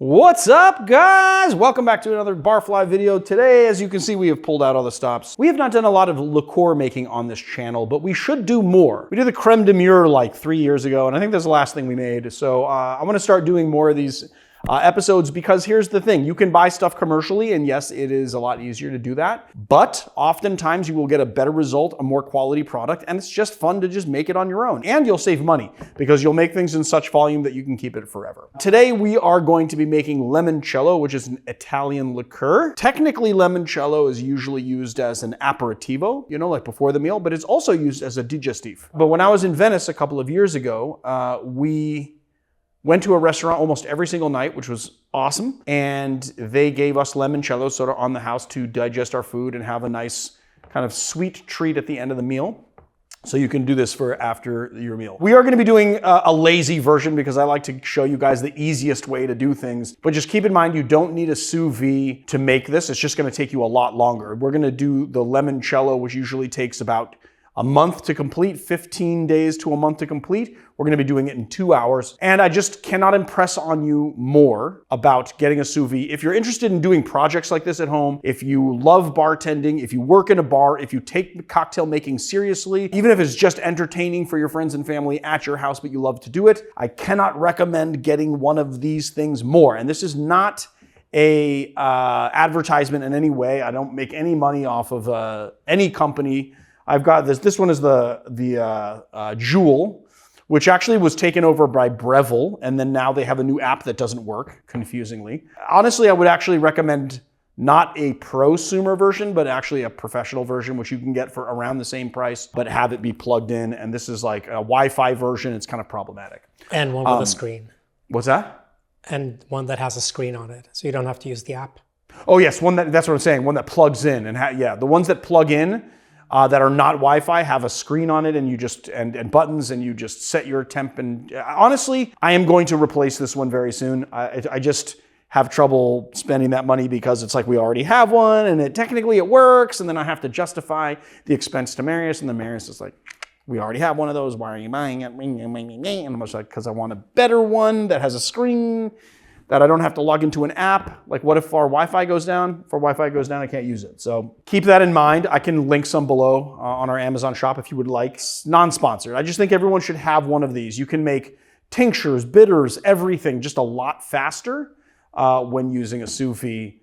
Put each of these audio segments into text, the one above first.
What's up, guys? Welcome back to another Barfly video. Today, as you can see, we have pulled out all the stops. We have not done a lot of liqueur making on this channel, but we should do more. We did the creme de mure like 3 years ago, and I think that's the last thing we made. So I want to start doing more of these episodes because here's the thing. You can buy stuff commercially, and yes, it is a lot easier to do that. But oftentimes you will get a better result, a more quality product, and it's just fun to just make it on your own. And you'll save money because you'll make things in such volume that you can keep it forever. Today we are going to be making limoncello, which is an Italian liqueur. Technically, limoncello is usually used as an aperitivo, you know, like before the meal, but it's also used as a digestif. But when I was in Venice a couple of years ago, we went to a restaurant almost every single night, which was awesome. And they gave us limoncello sort of on the house to digest our food and have a nice kind of sweet treat at the end of the meal. So you can do this for after your meal. We are going to be doing a lazy version because I like to show you guys the easiest way to do things. But just keep in mind, you don't need a sous vide to make this. It's just going to take you a lot longer. We're going to do the limoncello, which usually takes about a month to complete, 15 days to a month to complete. We're gonna be doing it in 2 hours. And I just cannot impress on you more about getting a sous vide. If you're interested in doing projects like this at home, if you love bartending, if you work in a bar, if you take cocktail making seriously, even if it's just entertaining for your friends and family at your house, but you love to do it, I cannot recommend getting one of these things more. And this is not a advertisement in any way. I don't make any money off of any company. I've got this. This one is the Jewel, which actually was taken over by Breville, and then now they have a new app that doesn't work, confusingly. Honestly, I would actually recommend not a prosumer version, but actually a professional version, which you can get for around the same price, but have it be plugged in. And this is like a Wi-Fi version. It's kind of problematic. And one with a screen. What's that? And one that has a screen on it, so you don't have to use the app. Oh yes, that's what I'm saying. One that plugs in, and yeah, the ones that plug in. That are not Wi-Fi have a screen on it and you just and buttons and you just set your temp. And honestly, I am going to replace this one very soon. I just have trouble spending that money because it's like we already have one and technically it works, and then I have to justify the expense to Marius, and then Marius is like, we already have one of those. Why are you buying it? And I'm just like, because I want a better one that has a screen that I don't have to log into an app. Like, what if our Wi-Fi goes down? If our Wi-Fi goes down, I can't use it. So keep that in mind. I can link some below on our Amazon shop if you would like. Non-sponsored. I just think everyone should have one of these. You can make tinctures, bitters, everything just a lot faster when using a sous vide.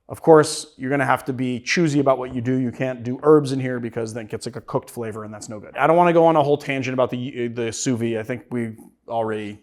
Of course, you're gonna have to be choosy about what you do. You can't do herbs in here because then it gets like a cooked flavor and that's no good. I don't wanna go on a whole tangent about the sous vide. I think we've already,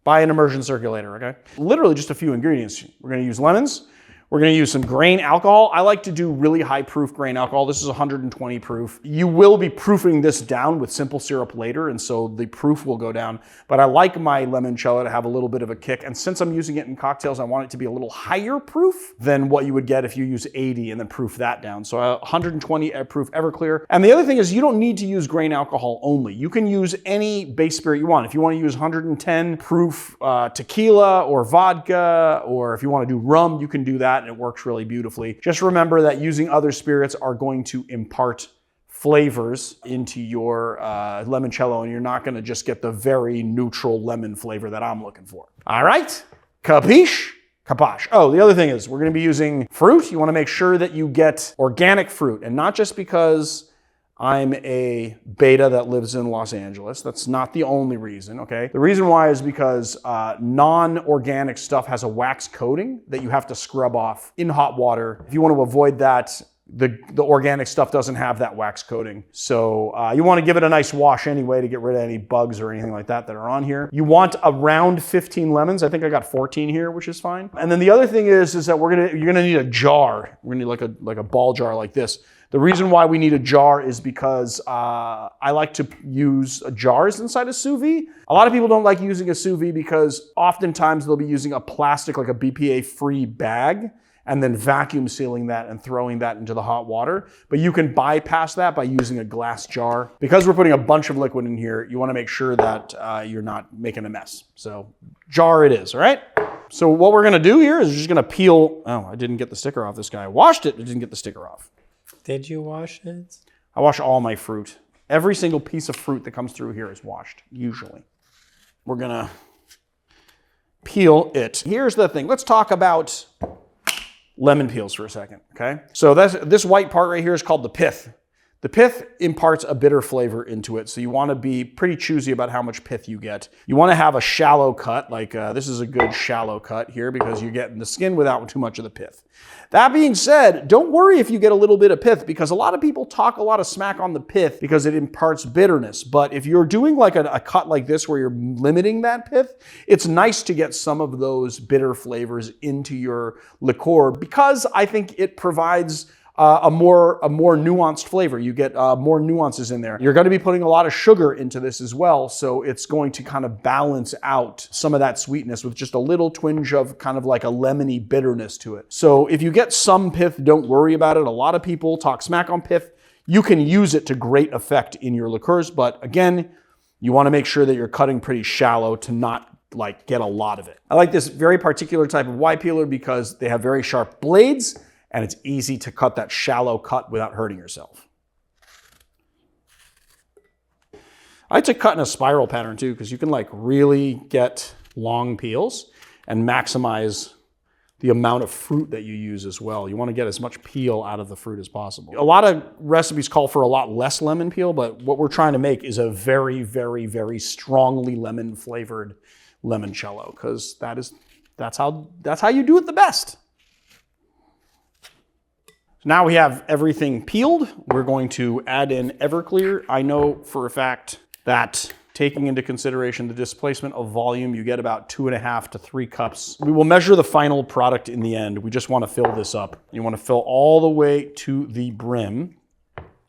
buy an immersion circulator, okay? Literally just a few ingredients. We're gonna use lemons. We're gonna use some grain alcohol. I like to do really high proof grain alcohol. This is 120 proof. You will be proofing this down with simple syrup later, and so the proof will go down. But I like my limoncello to have a little bit of a kick. And since I'm using it in cocktails, I want it to be a little higher proof than what you would get if you use 80 and then proof that down. So 120 proof Everclear. And the other thing is you don't need to use grain alcohol only. You can use any base spirit you want. If you want to use 110 proof tequila or vodka, or if you want to do rum, you can do that. And it works really beautifully. Just remember that using other spirits are going to impart flavors into your limoncello, and you're not going to just get the very neutral lemon flavor that I'm looking for. All right, capiche? Capache. Oh, the other thing is we're going to be using fruit. You want to make sure that you get organic fruit, and not just because I'm a beta that lives in Los Angeles. That's not the only reason, okay? The reason why is because non-organic stuff has a wax coating that you have to scrub off in hot water. If you want to avoid that, the organic stuff doesn't have that wax coating. So you want to give it a nice wash anyway to get rid of any bugs or anything like that are on here. You want around 15 lemons. I think I got 14 here, which is fine. And then the other thing is that you're gonna need a jar. We're gonna need like a ball jar like this. The reason why we need a jar is because I like to use jars inside a sous vide. A lot of people don't like using a sous vide because oftentimes they'll be using a plastic, like a BPA-free bag, and then vacuum sealing that and throwing that into the hot water. But you can bypass that by using a glass jar. Because we're putting a bunch of liquid in here, you wanna make sure that you're not making a mess. So jar it is, all right? So what we're gonna do here is we're just gonna peel, oh, I didn't get the sticker off this guy. I washed it, but didn't get the sticker off. Did you wash it? I wash all my fruit. Every single piece of fruit that comes through here is washed, usually. We're gonna peel it. Here's the thing. Let's talk about lemon peels for a second, okay? So this white part right here is called the pith. The pith imparts a bitter flavor into it, so you want to be pretty choosy about how much pith you get. You want to have a shallow cut, like this is a good shallow cut here because you're getting the skin without too much of the pith. That being said, don't worry if you get a little bit of pith, because a lot of people talk a lot of smack on the pith because it imparts bitterness. But if you're doing like a cut like this where you're limiting that pith, it's nice to get some of those bitter flavors into your liqueur, because I think it provides a more nuanced flavor. You get more nuances in there. You're going to be putting a lot of sugar into this as well, so it's going to kind of balance out some of that sweetness with just a little twinge of kind of like a lemony bitterness to it. So if you get some pith, don't worry about it. A lot of people talk smack on pith. You can use it to great effect in your liqueurs, but again, you want to make sure that you're cutting pretty shallow to not like get a lot of it. I like this very particular type of Y peeler because they have very sharp blades, and it's easy to cut that shallow cut without hurting yourself. I like to cut in a spiral pattern too, because you can like really get long peels and maximize the amount of fruit that you use as well. You want to get as much peel out of the fruit as possible. A lot of recipes call for a lot less lemon peel, but what we're trying to make is a very, very, very strongly lemon flavored limoncello, because that's how you do it the best. Now we have everything peeled. We're going to add in Everclear. I know for a fact that taking into consideration the displacement of volume, you get about 2.5 to 3 cups. We will measure the final product in the end. We just want to fill this up. You want to fill all the way to the brim.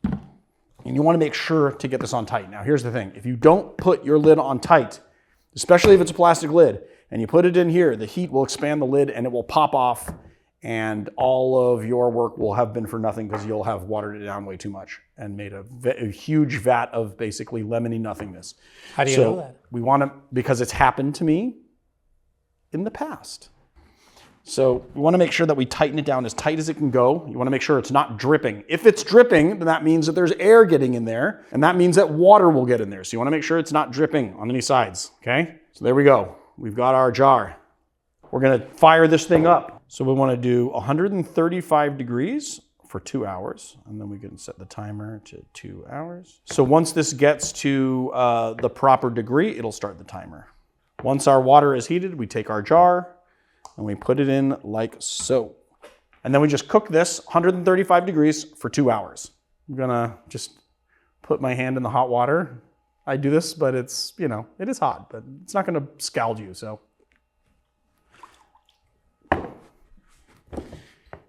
And you want to make sure to get this on tight. Now here's the thing. If you don't put your lid on tight, especially if it's a plastic lid, and you put it in here, the heat will expand the lid and it will pop off, and all of your work will have been for nothing because you'll have watered it down way too much and made a huge vat of basically lemony nothingness. How do you know that? We want to, because it's happened to me in the past. So we want to make sure that we tighten it down as tight as it can go. You want to make sure it's not dripping. If it's dripping, then that means that there's air getting in there, and that means that water will get in there. So you want to make sure it's not dripping on any sides, okay? So there we go. We've got our jar. We're going to fire this thing up. So we want to do 135 degrees for 2 hours, and then we can set the timer to 2 hours. So once this gets to the proper degree, it'll start the timer. Once our water is heated, we take our jar and we put it in like so. And then we just cook this 135 degrees for 2 hours. I'm gonna just put my hand in the hot water. I do this, but it's, you know, it is hot, but it's not gonna scald you, so.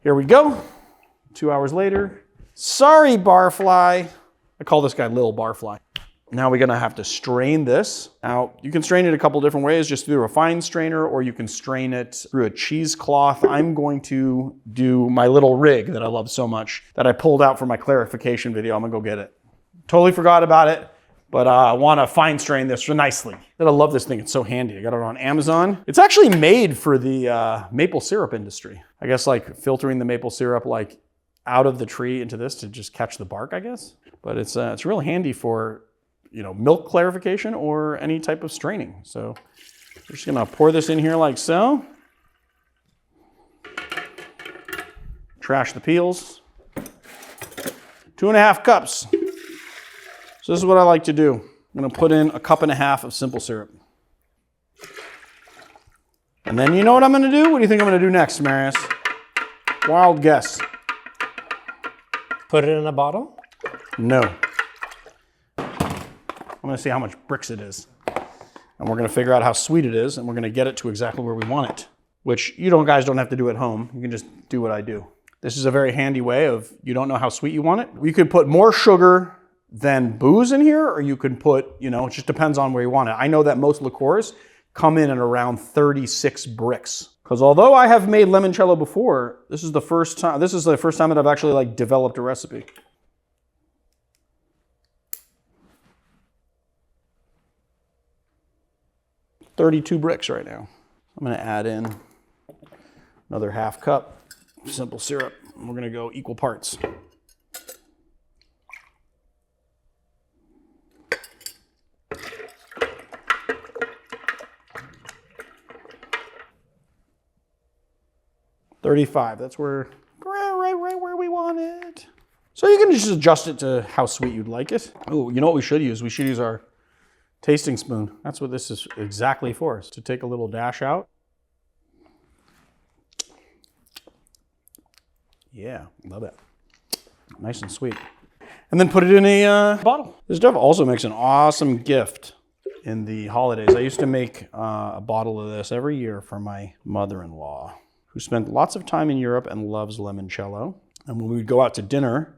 Here we go, 2 hours later. Sorry, barfly. I call this guy Little Barfly. Now we're gonna have to strain this. Now, you can strain it a couple different ways, just through a fine strainer, or you can strain it through a cheesecloth. I'm going to do my little rig that I love so much that I pulled out for my clarification video. I'm gonna go get it. Totally forgot about it, but I wanna fine strain this nicely. I love this thing, it's so handy. I got it on Amazon. It's actually made for the maple syrup industry. I guess like filtering the maple syrup like out of the tree into this to just catch the bark, I guess. But it's real handy for, you know, milk clarification or any type of straining. So we're just gonna pour this in here like so. Trash the peels. 2.5 cups. So this is what I like to do. I'm gonna put in 1.5 cups of simple syrup. And then you know what I'm gonna do? What do you think I'm gonna do next, Marius? Wild guess. Put it in a bottle? No. I'm gonna see how much bricks it is. And we're gonna figure out how sweet it is, and we're gonna get it to exactly where we want it. Which guys don't have to do at home. You can just do what I do. This is a very handy way of, you don't know how sweet you want it. You could put more sugar than booze in here, or you could put, you know, it just depends on where you want it. I know that most liqueurs come in at around 36 bricks. Because although I have made limoncello before, this is the first time that I've actually like developed a recipe. $32 bricks right now. I'm gonna add in another 1/2 cup of simple syrup. And we're gonna go equal parts. 35. That's where, right where we want it. So you can just adjust it to how sweet you'd like it. Oh, you know what we should use? We should use our tasting spoon. That's what this is exactly for, is to take a little dash out. Yeah, love it. Nice and sweet. And then put it in a bottle. This stuff also makes an awesome gift in the holidays. I used to make a bottle of this every year for my mother-in-law, who spent lots of time in Europe and loves limoncello. And when we would go out to dinner,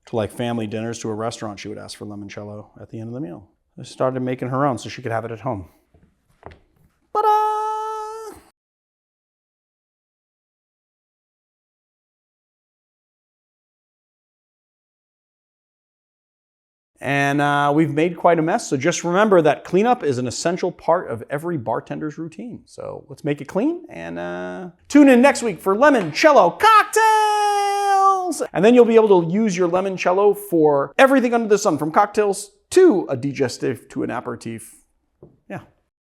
to like family dinners, to a restaurant, she would ask for limoncello at the end of the meal. I started making her own so she could have it at home. Ta-da! And we've made quite a mess, so just remember that cleanup is an essential part of every bartender's routine. So let's make it clean, and tune in next week for limoncello cocktails! And then you'll be able to use your limoncello for everything under the sun, from cocktails to a digestif to an aperitif.